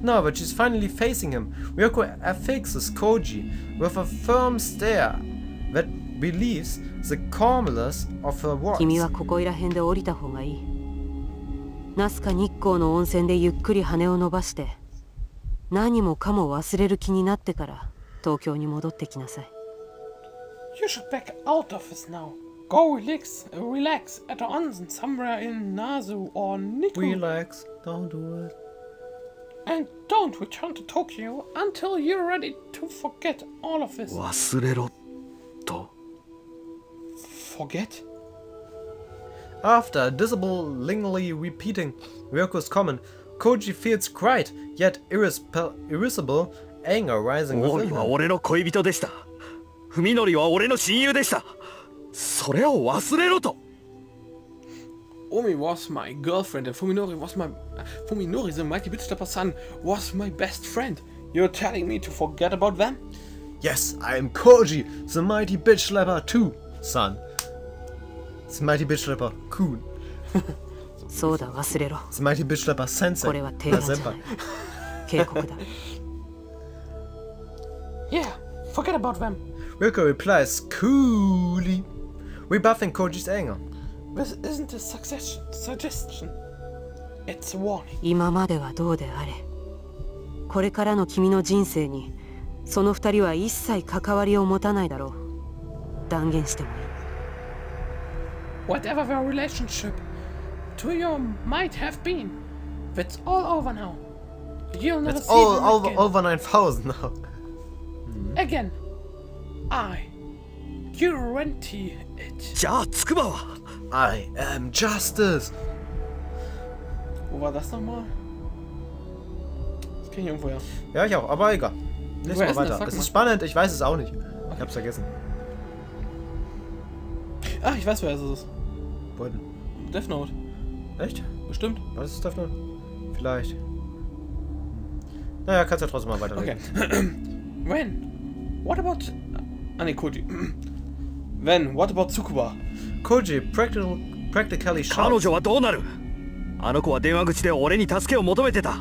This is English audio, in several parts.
No, but she's finally facing him. Ryoko affixes Koji with a firm stare that believes the calmness of her words. 君はここいら辺で降りた方がいい。ナスカ日光の温泉でゆっくり羽を伸ばして、何もかも忘れる気になってから東京に戻ってきなさい。You should back out of this now. Go relax at the onsen somewhere in Nasu or Niku. Relax, don't do it. And don't return to Tokyo until you're ready to forget all of this. 忘れろと。Forget? After disabling repeating Ryoko's comment, Koji feels quite, yet irascible anger rising within him. 王は俺の恋人でした。文則は俺の親友でした。それを忘れろと。Omi was my girlfriend and Fuminori, the mighty bitch stepper son, was my best friend. You're telling me to forget about them? Yes, I am Koji, the mighty bitch slapper too, son. The mighty bitch slapper Kun. そうだ、忘れろ。 The mighty bitch slapper sensei. これは提案じゃない。警告だ。Yeah, forget about them. Ryoko replies coolly, rebuffing Koji's anger. This isn't a suggestion. It's a warning. 今まではどうであれ。これからの君の人生に、その二人は一切関わりを持たないだろう。断言してもいい。Whatever their relationship to you might have been, that's all over now. You'll never It's see all them again. over 9,000 now. Again, I guarantee it. じゃあつくばは I am justice. Wo war das nochmal? Das kenne ich irgendwo, ja. Ja, ich auch, aber egal. Lies Woher mal ist denn weiter. das? Es Sag ist spannend, ich weiß es auch nicht. Ich hab's vergessen. Ach, ich weiß, wer es ist. Wo denn? Death Note. Echt? Bestimmt. Was ist das denn? Vielleicht. Naja, kannst ja trotzdem mal weiterlesen. Okay. When? What about... Koji. When? What about Tsukuba? Koji practically 彼 shouts. 女はどうなる。あの子は電話口で俺に助けを求めてた。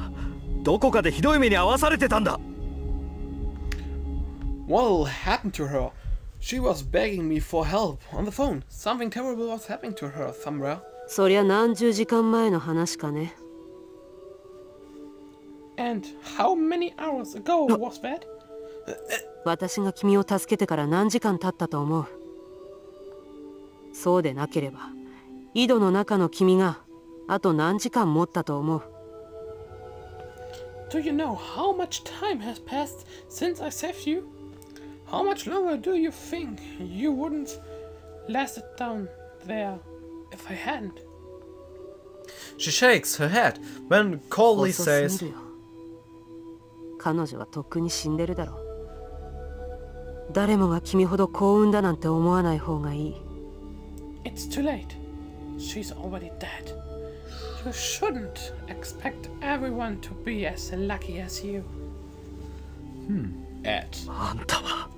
どこかでひどい目に遭わされてたんだ。What happened to her? She was begging me for help on the phone. Something terrible was happening to her somewhere. そりゃ何十時間前の話かね。And how many hours ago was that? 私が君を助けてから何時間経ったと思う。そうでなければ、井戸の中の君があと何時間持ったと思う。Do you know how much time has passed since I saved you? How much longer do you think you wouldn't last it down there if I hadn't? She shakes her head when coldly 遅す says, ぎるよ。彼女はとっくに死んでるだろう。誰もが君ほど幸運だなんて思わない方がいい。It's too late. She's already dead. You shouldn't expect everyone to be as lucky as you. Ed. あんたは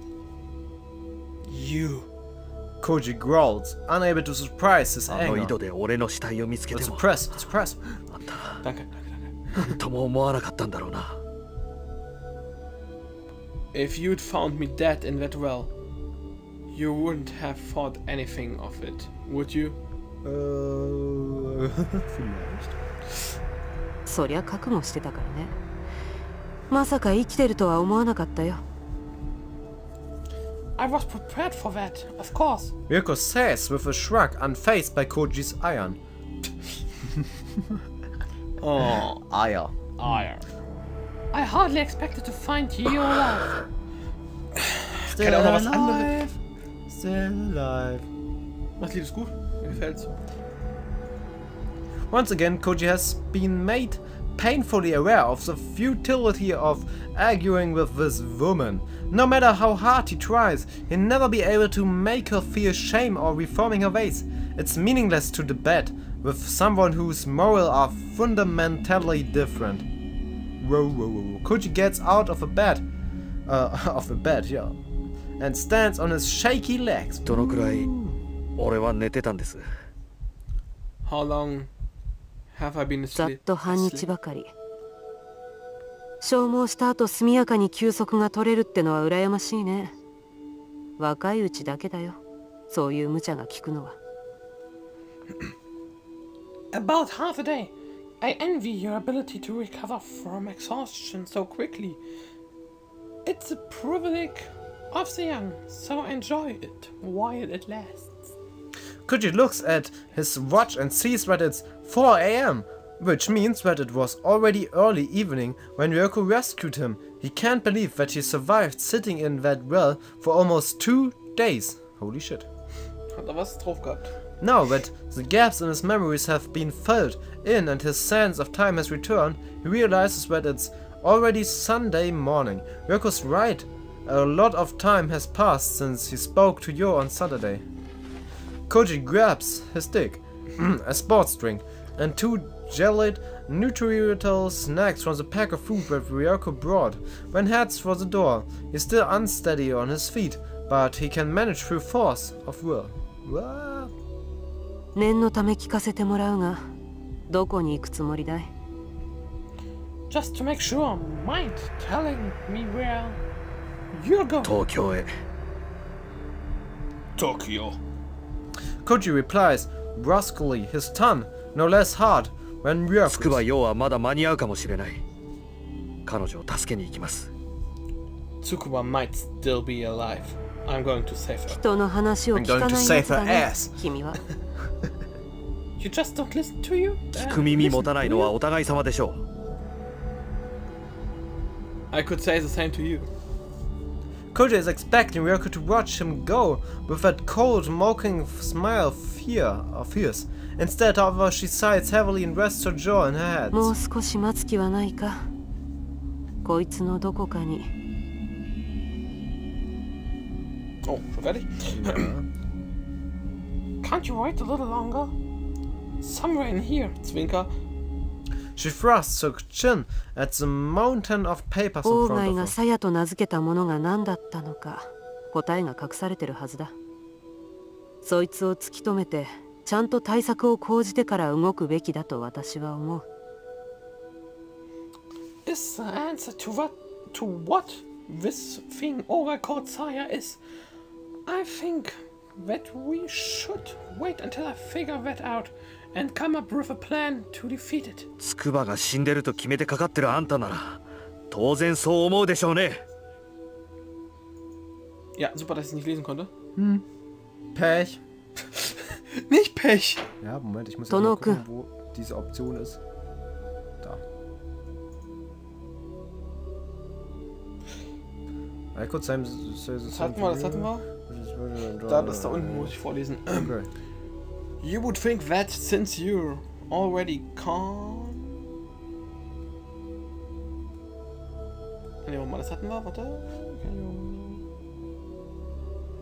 You. Koji growls, unable to suppress his あの井 anger. 戸で俺の死体を見つけて It's も suppress, it's suppress. あんた Danke. なんとも思わなかったんだろうな。 If you'd found me dead in that well, you wouldn't have thought anything of it, would you? Vielleicht. そりゃ覚悟してたからね。まさか生きてるとは思わなかったよ。I was prepared for that, of course. Ryoko says with a shrug, unfazed by Koji's iron. Oh, Ire. ire. I hardly expected to find you alive. Still Kann auch noch was anderes. alive. Still alive. Das Lied ist gut. Mir gefällt's. Once again, Koji has been made painfully aware of the futility of arguing with this woman. No matter how hard he tries, he'll never be able to make her feel shame or reforming her ways. It's meaningless to debate with someone whose morals are fundamentally different. Whoa, whoa, whoa. Koji gets out of a bed. Yeah. And stands on his shaky legs. どのくらい俺は寝てたんです。 How long have I been ざっ asleep? と半日ばかり。消耗した後速やかに休息が取れるってのは羨ましいね。若いうちだけだよ、そういう無茶が効くのは。About half a day. I envy your ability to recover from exhaustion so quickly. It's a privilege of the young, so enjoy it while it lasts. Koji looks at his watch and sees that it's 4 AM, which means that it was already early evening when Ryoko rescued him. He can't believe that he survived sitting in that well for almost 2 days. Holy shit. Hat was drauf gehabt. Now that the gaps in his memories have been filled in and his sense of time has returned, he realizes that it's already Sunday morning. Ryoko's right. A lot of time has passed since he spoke to Yo on Saturday. Koji grabs his stick, a sports drink, and 2 jellied nutritional snacks from the pack of food that Ryoko brought. When heads for the door, he's still unsteady on his feet, but he can manage through force of will. What? 念のため聞かせてもらうが、どこに行くつもりだい？ Just to make sure, mind telling me where you're going. 東京へ。Tokyo. Koji replies brusquely, his tongue no less hard when つくば Ryoko. ようはまだ間に合うかもしれない。彼女を助けに行きます。 Tsukuba might still be alive. I'm going to save her. 人の話を聞かないやつだね、君は。You just don't listen to you? 聞く耳持たないのはお互い様でしょう。I could say the same to you. Koji is expecting Ryoko to watch him go with that cold, mocking smile of fierce. Instead, however, she sighs heavily and rests her jaw in her もう hands. 少し待つ気はないか。こいつのどこかに。Oh, schon fertig? Can't you wait a little longer? Somewhere in here, Zwinker. She thrusts her chin at the mountain of papers オ in ーガイ front が of her. サヤと名付けたものが何だったのか、答えが隠されてるはずだ。そいつを突き止めて、ちゃんと対策を講じてから動くべきだと私は思う。Is the answer to what this thing Oga called Saya is? I think that we should wait until I figure that out and come up with a plan to defeat it. つくばが死んでると決めてかかってるあんたなら当然そう思うでしょうね。 Ja, super, dass ich nicht lesen konnte. Pech. Nicht Pech! Ja, Moment, ich muss jetzt mal Tonoku. gucken, wo diese Option ist. Da. I could say Das hatten wir, das hatten wir. Da, das da unten muss ich vorlesen. Okay. You would think that since you're already gone... Ne, mal, das hatten wir, warte.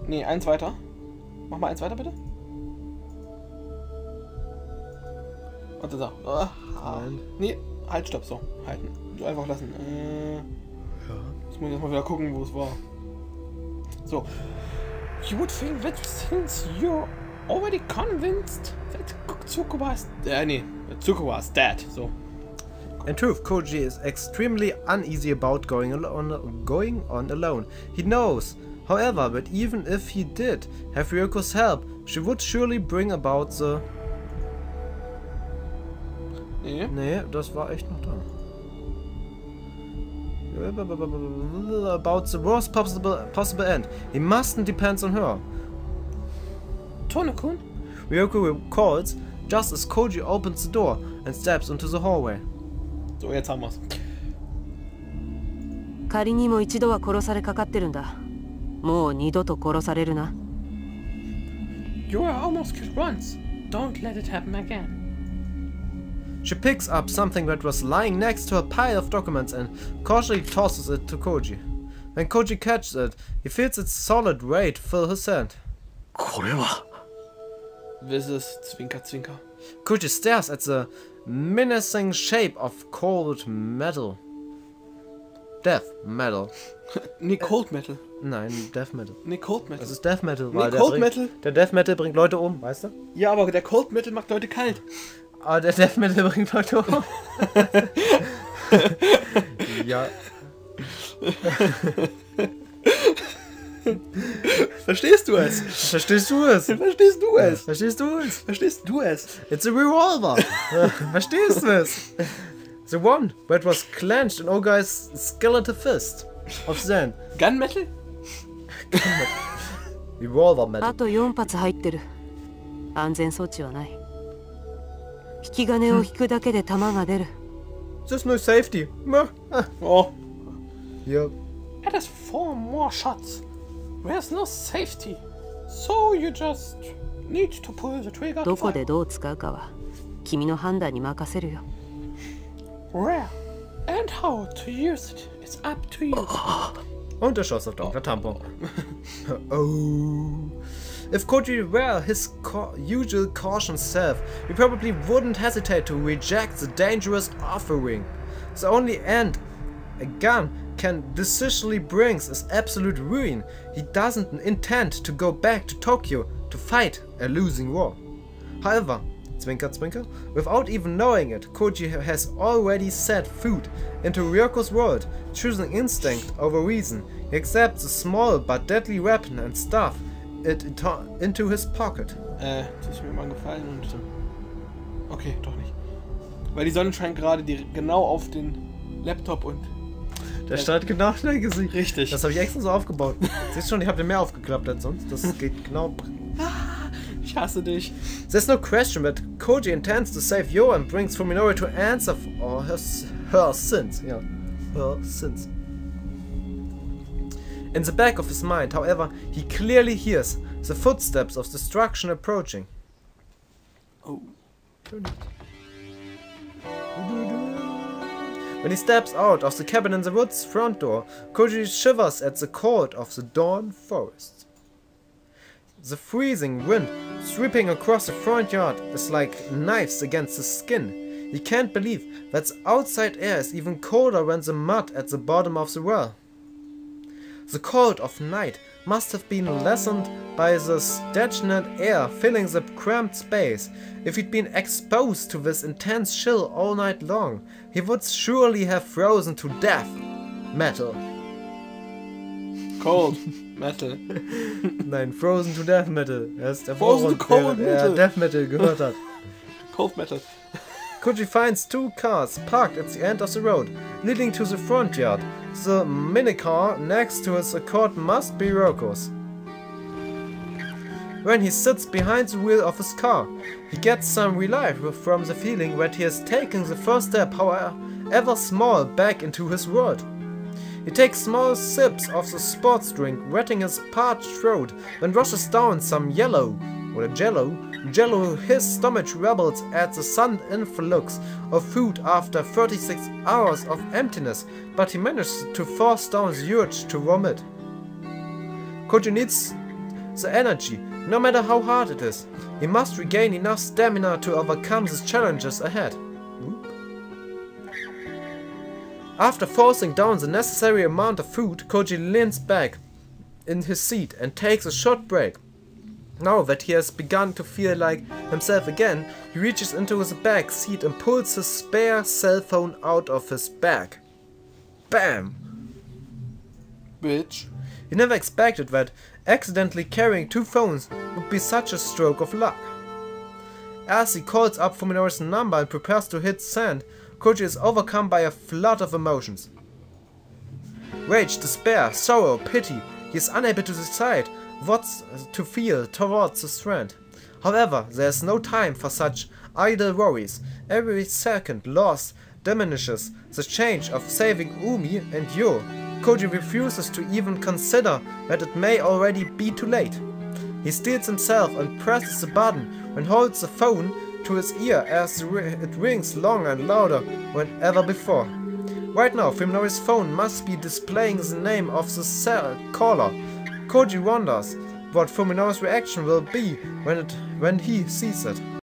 Ne, eins weiter. Mach mal eins weiter, bitte. Warte, so. Ne, halt, stopp, so. Halten. So einfach lassen. Jetzt muss ich erstmal wieder gucken, wo es war. So. You would think that since you're already convinced that Tsukuba is... Tsukuba is dead, so. In truth, Koji is extremely uneasy about going on alone. He knows, however, that even if he did have Ryoko's help, she would surely bring about the... Nee, das war echt noch da. About the worst possible end. He mustn't depend on her. Tonokun? Ryoko calls just as Koji opens the door and steps into the hallway. So, jetzt haben wir's. 仮にも一度は殺されかかってるんだ。もう二度と殺されるな。You were almost killed once. Don't let it happen again. She picks up something that was lying next to a pile of documents and cautiously tosses it to Koji. When Koji catches it, he feels its solid weight fill his hand. これは This is Zwinker, Zwinker. Koji stares at the menacing shape of cold metal. Death metal. Nee, Cold Metal. Nein, Death Metal. Nee, Cold Metal. Das ist Death Metal. Nee, weil Cold Metal. Der Death Metal bringt Leute um, weißt du? Ja, aber der Cold Metal macht Leute kalt. Aber der Death Metal bringt Leute um. Ja. Verstehst du es? Verstehst du es? Verstehst du es? Verstehst du es? Verstehst du es? It's a revolver. Verstehst du es? The one that was clenched in Ogai's skeletal fist of Zen. Gunmetal? Revolver あ metal. と4発入ってる。安全装置はない。引き金を引くだけで弾が出る。There's no safety. Oh. Yep. It has 4 more shots. There's no safety. So you just need to pull the trigger. どこでどう使うかは君の判断に任せるよ。Where and how to use it, it's up to you. Und er schoss auf Dr. Tampon. Oh. If Koji were his usual cautious self, he probably wouldn't hesitate to reject the dangerous offering. The only end a gun can decisively bring is absolute ruin. He doesn't intend to go back to Tokyo to fight a losing war. However, Zwinker Zwinker, without even knowing it, Koji has already set foot into Ryoko's world, choosing instinct over reason. He accepts the small but deadly weapon and stuffs it into his pocket. Das ist mir mal gefallen und... Okay, doch nicht. Weil die Sonne scheint gerade genau auf den Laptop und... Der stand genau auf dein Gesicht. Richtig. Das habe ich extra so aufgebaut. Siehst schon, ich habe den mehr aufgeklappt als sonst. Das geht genau... Ich hasse dich. There's no question that Koji intends to save Yo and brings Fuminori to answer for her sins. Yeah, her sins. In the back of his mind, however, he clearly hears the footsteps of destruction approaching. Oh. When he steps out of the cabin in the woods front door, Koji shivers at the cold of the dawn forest. The freezing wind sweeping across the front yard is like knives against his skin. He can't believe that the outside air is even colder than the mud at the bottom of the well. The cold of night must have been lessened by the stagnant air filling the cramped space. If he'd been exposed to this intense chill all night long, he would surely have frozen to death. Metal. Cold. Metal. Nein, Frozen to Death Metal. Er ist der Frozen to Cold Metal. Death Metal gehört hat. Cold Metal. Koji finds 2 cars parked at the end of the road, leading to the front yard. The minicar next to his Accord must be Ryoko's. When he sits behind the wheel of his car, he gets some relief from the feeling that he has taken the first step, however small, back into his world. He takes small sips of the sports drink, wetting his parched throat, then rushes down some jello. His stomach rebels at the sudden influx of food after 36 hours of emptiness, but he manages to force down the urge to vomit. Koji needs the energy, no matter how hard it is. He must regain enough stamina to overcome the challenges ahead. After forcing down the necessary amount of food, Koji leans back in his seat and takes a short break. Now that he has begun to feel like himself again, he reaches into the back seat and pulls his spare cell phone out of his bag. Bam! Bitch. He never expected that accidentally carrying 2 phones would be such a stroke of luck. As he calls up Fuminori's number and prepares to hit send, Koji is overcome by a flood of emotions. Rage, despair, sorrow, pity. He is unable to decide what to feel towards his friend. However, there is no time for such idle worries. Every second lost diminishes the change of saving Umi and Yo. Koji refuses to even consider that it may already be too late. He steels himself and presses the button and holds the phone to his ear as it rings longer and louder than ever before. Right now, Fuminori's phone must be displaying the name of the caller. Koji wonders what Fuminori's reaction will be when he sees it.